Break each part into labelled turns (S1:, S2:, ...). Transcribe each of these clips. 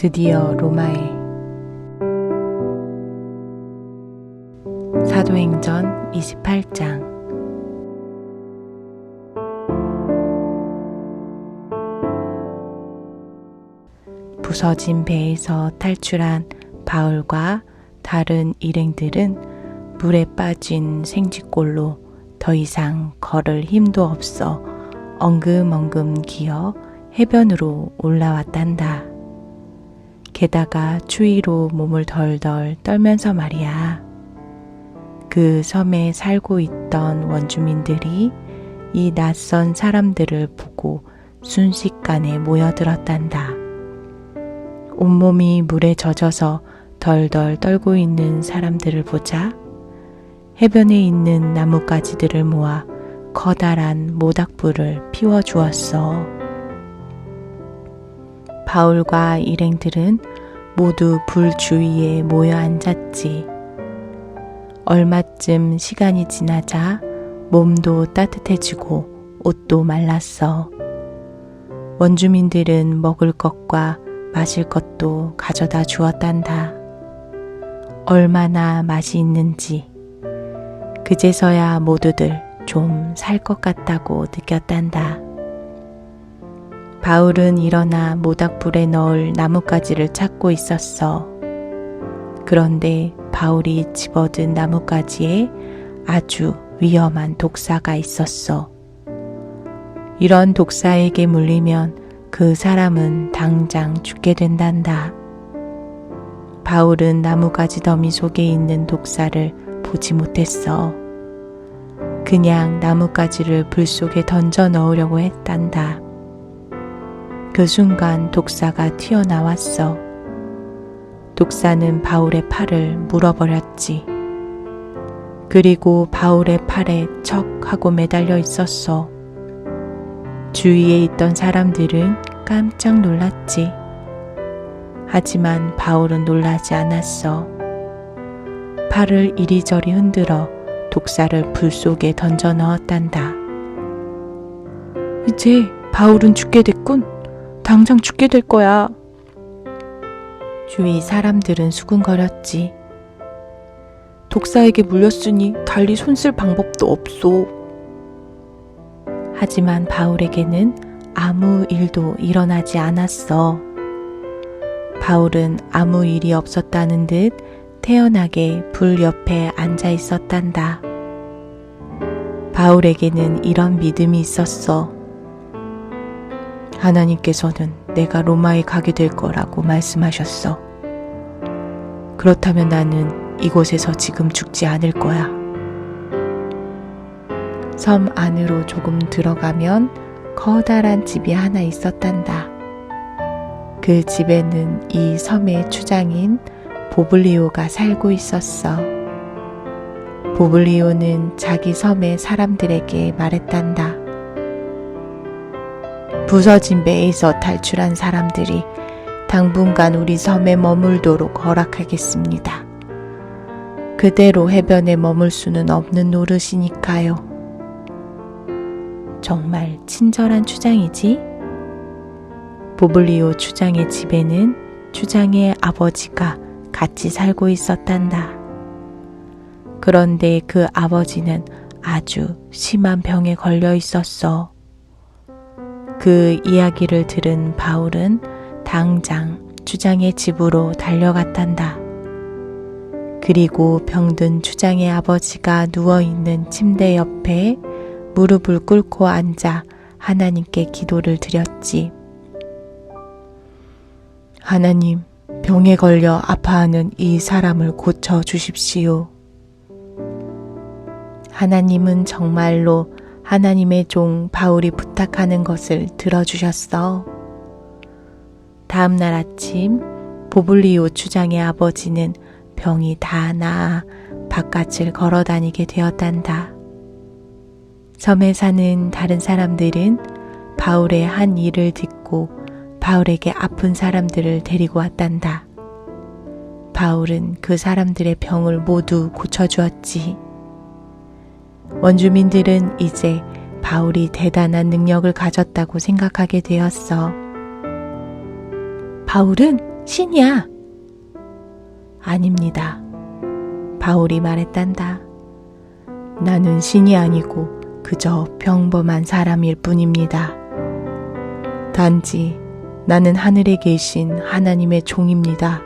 S1: 드디어 로마에. 사도행전 28장. 부서진 배에서 탈출한 바울과 다른 일행들은 물에 빠진 생쥐꼴로 더 이상 걸을 힘도 없어 엉금엉금 기어 해변으로 올라왔단다. 게다가 추위로 몸을 덜덜 떨면서 말이야. 그 섬에 살고 있던 원주민들이 이 낯선 사람들을 보고 순식간에 모여들었단다. 온몸이 물에 젖어서 덜덜 떨고 있는 사람들을 보자 해변에 있는 나뭇가지들을 모아 커다란 모닥불을 피워주었어. 바울과 일행들은 모두 불 주위에 모여 앉았지. 얼마쯤 시간이 지나자 몸도 따뜻해지고 옷도 말랐어. 원주민들은 먹을 것과 마실 것도 가져다 주었단다. 얼마나 맛이 있는지 그제서야 모두들 좀 살 것 같다고 느꼈단다. 바울은 일어나 모닥불에 넣을 나뭇가지를 찾고 있었어. 그런데 바울이 집어든 나뭇가지에 아주 위험한 독사가 있었어. 이런 독사에게 물리면 그 사람은 당장 죽게 된단다. 바울은 나뭇가지 더미 속에 있는 독사를 보지 못했어. 그냥 나뭇가지를 불 속에 던져 넣으려고 했단다. 그 순간 독사가 튀어나왔어. 독사는 바울의 팔을 물어버렸지. 그리고 바울의 팔에 척 하고 매달려 있었어. 주위에 있던 사람들은 깜짝 놀랐지. 하지만 바울은 놀라지 않았어. 팔을 이리저리 흔들어 독사를 불 속에 던져 넣었단다. 이제 바울은 죽게 됐군. 당장 죽게 될 거야. 주위 사람들은 수군거렸지. 독사에게 물렸으니 달리 손쓸 방법도 없소. 하지만 바울에게는 아무 일도 일어나지 않았어. 바울은 아무 일이 없었다는 듯 태연하게 불 옆에 앉아 있었단다. 바울에게는 이런 믿음이 있었어. 하나님께서는 내가 로마에 가게 될 거라고 말씀하셨어. 그렇다면 나는 이곳에서 지금 죽지 않을 거야. 섬 안으로 조금 들어가면 커다란 집이 하나 있었단다. 그 집에는 이 섬의 추장인 보블리오가 살고 있었어. 보블리오는 자기 섬의 사람들에게 말했단다. 부서진 배에서 탈출한 사람들이 당분간 우리 섬에 머물도록 허락하겠습니다. 그대로 해변에 머물 수는 없는 노릇이니까요. 정말 친절한 추장이지? 보블리오 추장의 집에는 추장의 아버지가 같이 살고 있었단다. 그런데 그 아버지는 아주 심한 병에 걸려 있었어. 그 이야기를 들은 바울은 당장 추장의 집으로 달려갔단다. 그리고 병든 추장의 아버지가 누워있는 침대 옆에 무릎을 꿇고 앉아 하나님께 기도를 드렸지. 하나님, 병에 걸려 아파하는 이 사람을 고쳐주십시오. 하나님은 정말로 하나님의 종 바울이 부탁하는 것을 들어주셨어. 다음 날 아침 보블리오 추장의 아버지는 병이 다 나아 바깥을 걸어 다니게 되었단다. 섬에 사는 다른 사람들은 바울의 한 일을 듣고 바울에게 아픈 사람들을 데리고 왔단다. 바울은 그 사람들의 병을 모두 고쳐주었지. 원주민들은 이제 바울이 대단한 능력을 가졌다고 생각하게 되었어. 바울은 신이야. 아닙니다. 바울이 말했단다. 나는 신이 아니고 그저 평범한 사람일 뿐입니다. 단지 나는 하늘에 계신 하나님의 종입니다.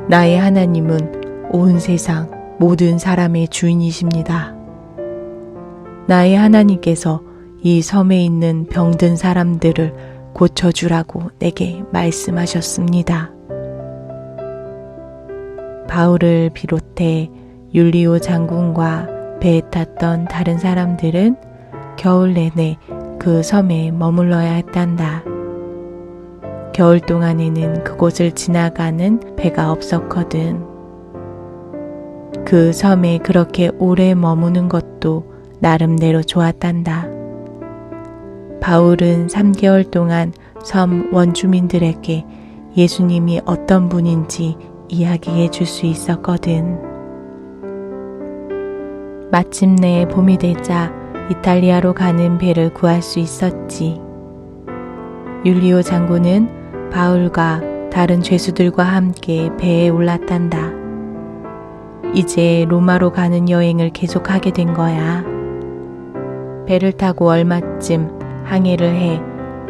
S1: 나의 하나님은 온 세상 모든 사람의 주인이십니다. 나의 하나님께서 이 섬에 있는 병든 사람들을 고쳐주라고 내게 말씀하셨습니다. 바울을 비롯해 율리오 장군과 배에 탔던 다른 사람들은 겨울 내내 그 섬에 머물러야 했단다. 겨울 동안에는 그곳을 지나가는 배가 없었거든. 그 섬에 그렇게 오래 머무는 것도 나름대로 좋았단다. 바울은 3개월 동안 섬 원주민들에게 예수님이 어떤 분인지 이야기해 줄 수 있었거든. 마침내 봄이 되자 이탈리아로 가는 배를 구할 수 있었지. 율리오 장군은 바울과 다른 죄수들과 함께 배에 올랐단다. 이제 로마로 가는 여행을 계속하게 된 거야. 배를 타고 얼마쯤 항해를 해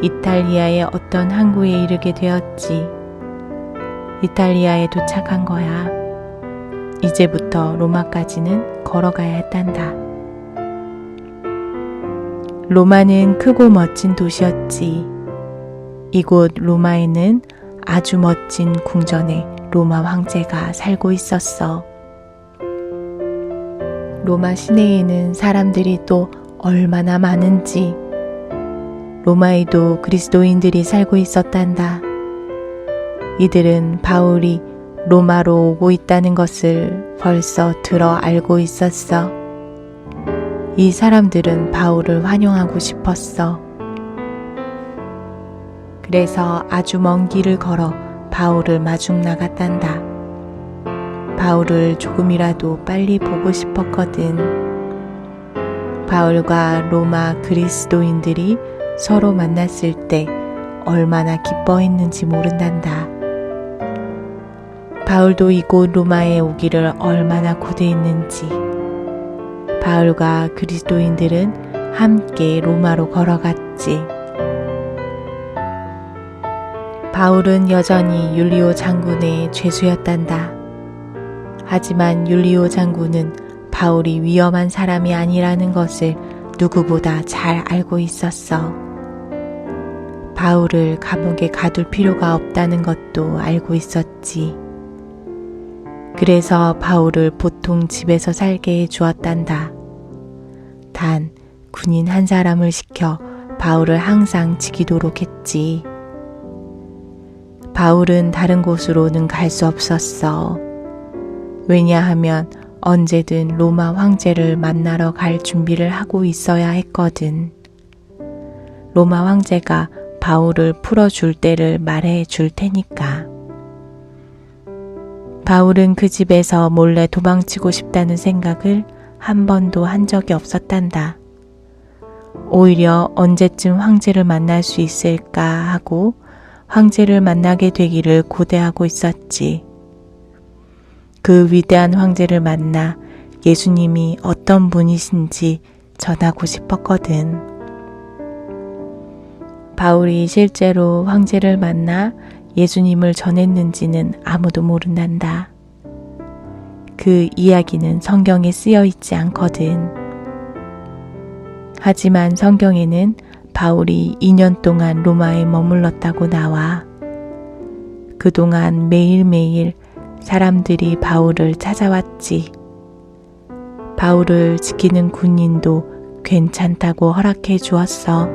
S1: 이탈리아의 어떤 항구에 이르게 되었지. 이탈리아에 도착한 거야. 이제부터 로마까지는 걸어가야 했단다. 로마는 크고 멋진 도시였지. 이곳 로마에는 아주 멋진 궁전에 로마 황제가 살고 있었어. 로마 시내에는 사람들이 또 얼마나 많은지. 로마에도 그리스도인들이 살고 있었단다. 이들은 바울이 로마로 오고 있다는 것을 벌써 들어 알고 있었어. 이 사람들은 바울을 환영하고 싶었어. 그래서 아주 먼 길을 걸어 바울을 마중 나갔단다. 바울을 조금이라도 빨리 보고 싶었거든. 바울과 로마 그리스도인들이 서로 만났을 때 얼마나 기뻐했는지 모른단다. 바울도 이곳 로마에 오기를 얼마나 고대했는지. 바울과 그리스도인들은 함께 로마로 걸어갔지. 바울은 여전히 율리오 장군의 죄수였단다. 하지만 율리오 장군은 바울이 위험한 사람이 아니라는 것을 누구보다 잘 알고 있었어. 바울을 감옥에 가둘 필요가 없다는 것도 알고 있었지. 그래서 바울을 보통 집에서 살게 해주었단다. 단 군인 한 사람을 시켜 바울을 항상 지키도록 했지. 바울은 다른 곳으로는 갈 수 없었어. 왜냐하면 언제든 로마 황제를 만나러 갈 준비를 하고 있어야 했거든. 로마 황제가 바울을 풀어줄 때를 말해 줄 테니까. 바울은 그 집에서 몰래 도망치고 싶다는 생각을 한 번도 한 적이 없었단다. 오히려 언제쯤 황제를 만날 수 있을까 하고 황제를 만나게 되기를 고대하고 있었지. 그 위대한 황제를 만나 예수님이 어떤 분이신지 전하고 싶었거든. 바울이 실제로 황제를 만나 예수님을 전했는지는 아무도 모른단다. 그 이야기는 성경에 쓰여 있지 않거든. 하지만 성경에는 바울이 2년 동안 로마에 머물렀다고 나와. 그동안 매일매일 사람들이 바울을 찾아왔지. 바울을 지키는 군인도 괜찮다고 허락해 주었어.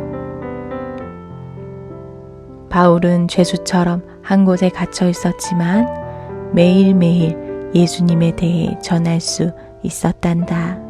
S1: 바울은 죄수처럼 한 곳에 갇혀 있었지만 매일매일 예수님에 대해 전할 수 있었단다.